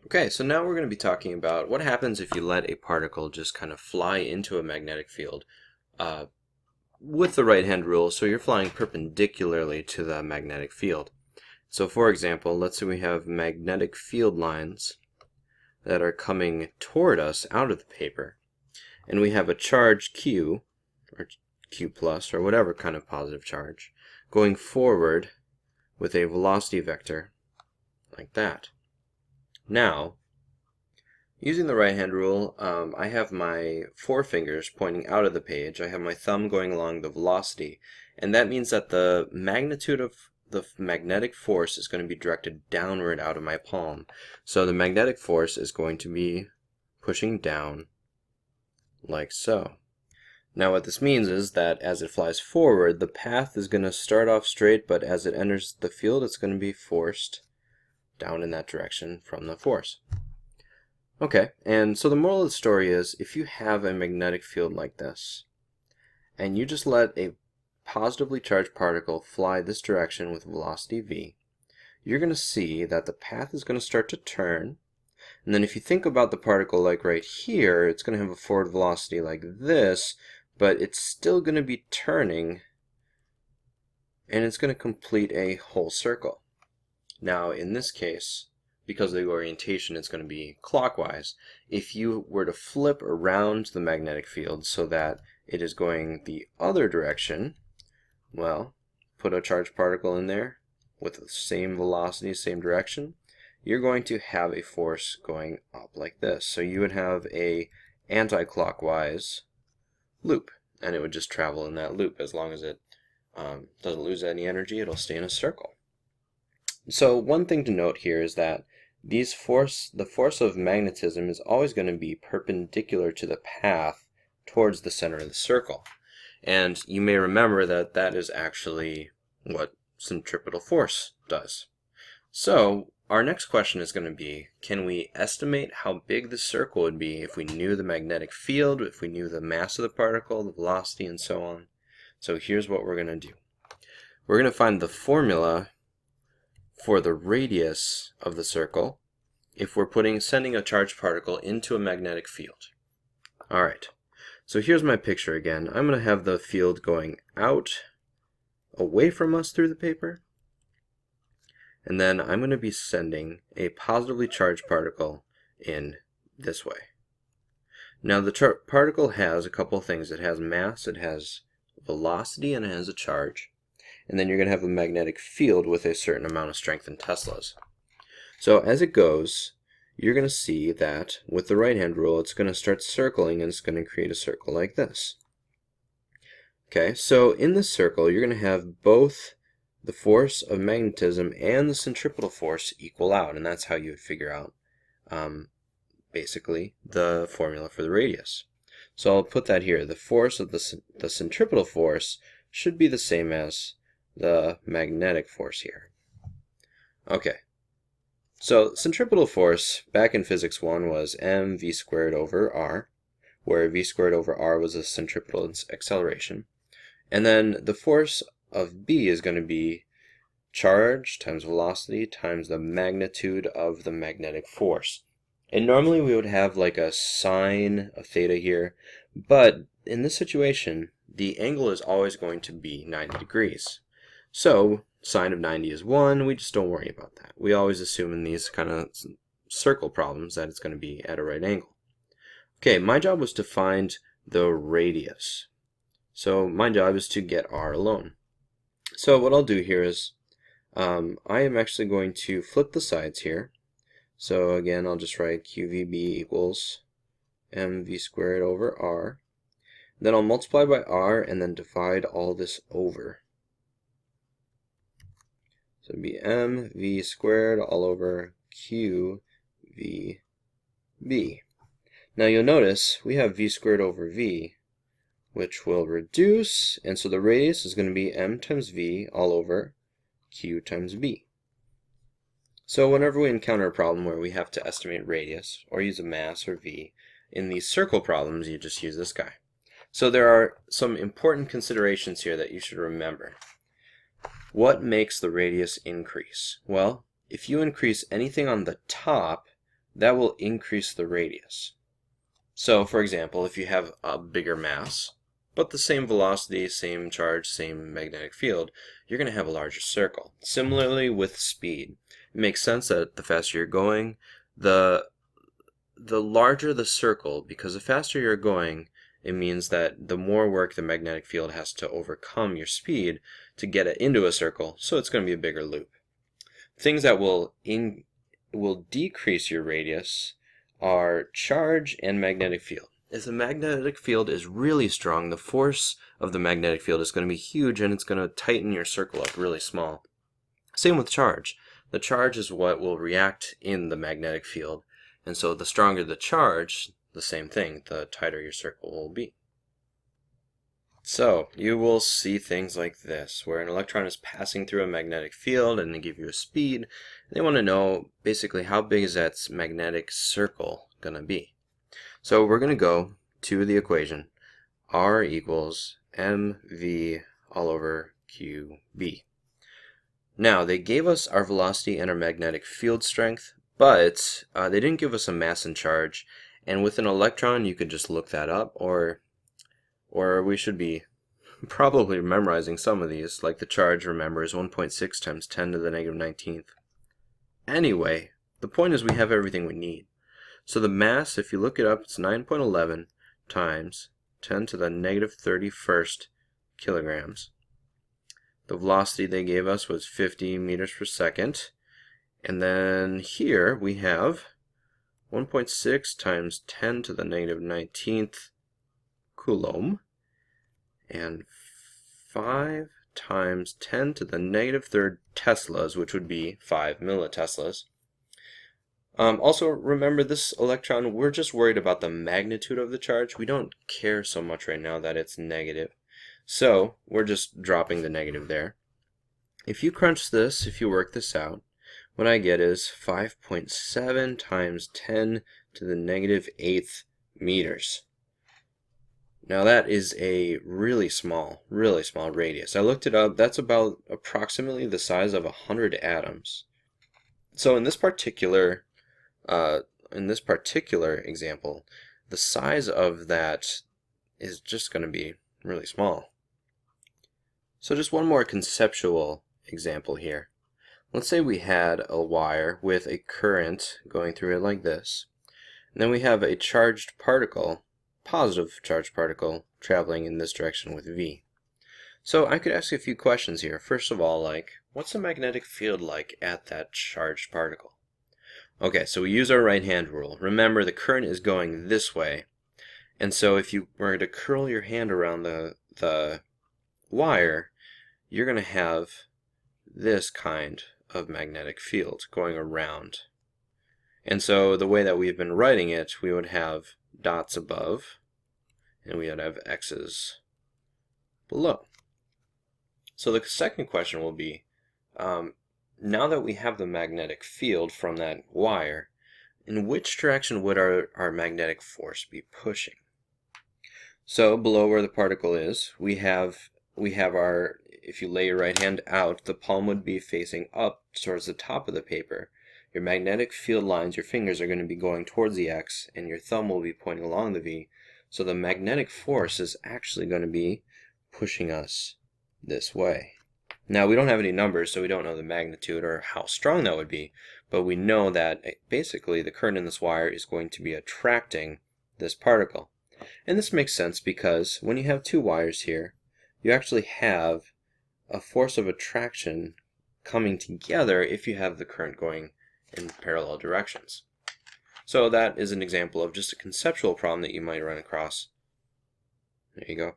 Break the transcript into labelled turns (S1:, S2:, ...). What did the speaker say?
S1: Okay, so now we're going to be talking about what happens if you let a particle just kind of fly into a magnetic field uh, with the right-hand rule, so you're flying perpendicularly to the magnetic field. So for example, let's say we have magnetic field lines that are coming toward us out of the paper, and we have a charge Q, or Q plus, or whatever kind of positive charge, going forward with a velocity vector like that. Now, using the right hand rule, I have my forefingers pointing out of the page. I have my thumb going along the velocity, and that means that the magnitude of the magnetic force is going to be directed downward out of my palm. So the magnetic force is going to be pushing down like so. Now what this means is that as it flies forward, the path is going to start off straight, but as it enters the field, it's going to be forced down in that direction from the force. Okay, and so the moral of the story is, if you have a magnetic field like this, and you just let a positively charged particle fly this direction with velocity v, you're going to see that the path is going to start to turn, and then if you think about the particle like right here, it's going to have a forward velocity like this, but it's still going to be turning, and it's going to complete a whole circle. Now, in this case, because the orientation is going to be clockwise, if you were to flip around the magnetic field so that it is going the other direction, well, put a charged particle in there with the same velocity, same direction, you're going to have a force going up like this. So you would have a anti-clockwise loop, and it would just travel in that loop. As long as it doesn't lose any energy, it'll stay in a circle. So one thing to note here is that the force of magnetism is always going to be perpendicular to the path towards the center of the circle. And you may remember that that is actually what centripetal force does. So our next question is going to be, can we estimate how big the circle would be if we knew the magnetic field, if we knew the mass of the particle, the velocity, and so on? So here's what we're going to do. We're going to find the formula for the radius of the circle if we're sending a charged particle into a magnetic field. Alright, so here's my picture again. I'm going to have the field going out away from us through the paper, and then I'm going to be sending a positively charged particle in this way. Now the particle has a couple of things. It has mass, it has velocity, and it has a charge. And then you're going to have a magnetic field with a certain amount of strength in Teslas. So as it goes, you're going to see that with the right-hand rule, it's going to start circling, and it's going to create a circle like this. Okay, so in this circle, you're going to have both the force of magnetism and the centripetal force equal out, and that's how you would figure out basically the formula for the radius. So I'll put that here. The force of the centripetal force should be the same as the magnetic force here. Okay, so centripetal force back in physics 1 was mv squared over r, where v squared over r was the centripetal acceleration. And then the force of B is going to be charge times velocity times the magnitude of the magnetic force. And normally we would have like a sine of theta here, but in this situation, the angle is always going to be 90 degrees. So sine of 90 is 1, we just don't worry about that. We always assume in these kind of circle problems that it's going to be at a right angle. Okay, my job was to find the radius. So my job is to get r alone. So what I'll do here is I am actually going to flip the sides here. So again, I'll just write qvb equals mv squared over r. Then I'll multiply by r and then divide all this over. So it'd be mv squared all over qvb. Now you'll notice we have v squared over v, which will reduce, and so the radius is going to be m times v all over q times b. So whenever we encounter a problem where we have to estimate radius, or use a mass or v, in these circle problems you just use this guy. So there are some important considerations here that you should remember. What makes the radius increase? Well, if you increase anything on the top, that will increase the radius. So, for example, if you have a bigger mass, but the same velocity, same charge, same magnetic field, you're going to have a larger circle. Similarly with speed. It makes sense that the faster you're going, the larger the circle, because the faster you're going, it means that the more work the magnetic field has to overcome your speed to get it into a circle, so it's going to be a bigger loop. Things that will decrease your radius are charge and magnetic field. If the magnetic field is really strong, the force of the magnetic field is going to be huge and it's going to tighten your circle up really small. Same with charge. The charge is what will react in the magnetic field, and so the stronger the charge, the same thing, the tighter your circle will be. So you will see things like this, where an electron is passing through a magnetic field and they give you a speed, and they want to know basically how big is that magnetic circle going to be. So we're going to go to the equation R equals mv all over qb. Now they gave us our velocity and our magnetic field strength, but they didn't give us a mass and charge, and with an electron you could just look that up, or we should be probably memorizing some of these, like the charge, remember, is 1.6 times 10 to the negative 19th. Anyway, the point is we have everything we need. So the mass, if you look it up, it's 9.11 times 10 to the negative 31st kilograms. The velocity they gave us was 50 meters per second. And then here we have 1.6 times 10 to the negative 19th coulomb, and 5 times 10 to the negative 3rd teslas, which would be 5 milliteslas. Also remember, this electron, we're just worried about the magnitude of the charge. We don't care so much right now that it's negative. So we're just dropping the negative there. If you crunch this, if you work this out, what I get is 5.7 times 10 to the negative 8th meters. Now that is a really small radius. I looked it up. That's about approximately the size of 100 atoms. So in this particular example, the size of that is just going to be really small. So just one more conceptual example here. Let's say we had a wire with a current going through it like this, and then we have a charged particle, positive charged particle, traveling in this direction with V. So I could ask you a few questions here. First of all, like, what's the magnetic field like at that charged particle? Okay, so we use our right-hand rule. Remember, the current is going this way, and so if you were to curl your hand around the wire, you're going to have this kind of magnetic field going around. And so the way that we've been writing it, we would have dots above, and we would have x's below. So the second question will be, now that we have the magnetic field from that wire, in which direction would our magnetic force be pushing? So below where the particle is, we have our, if you lay your right hand out, the palm would be facing up towards the top of the paper. Your magnetic field lines, your fingers are going to be going towards the X, and your thumb will be pointing along the V. So the magnetic force is actually going to be pushing us this way. Now we don't have any numbers, so we don't know the magnitude or how strong that would be, but we know that basically the current in this wire is going to be attracting this particle. And this makes sense because when you have two wires here, you actually have a force of attraction coming together if you have the current going in parallel directions. So that is an example of just a conceptual problem that you might run across. There you go.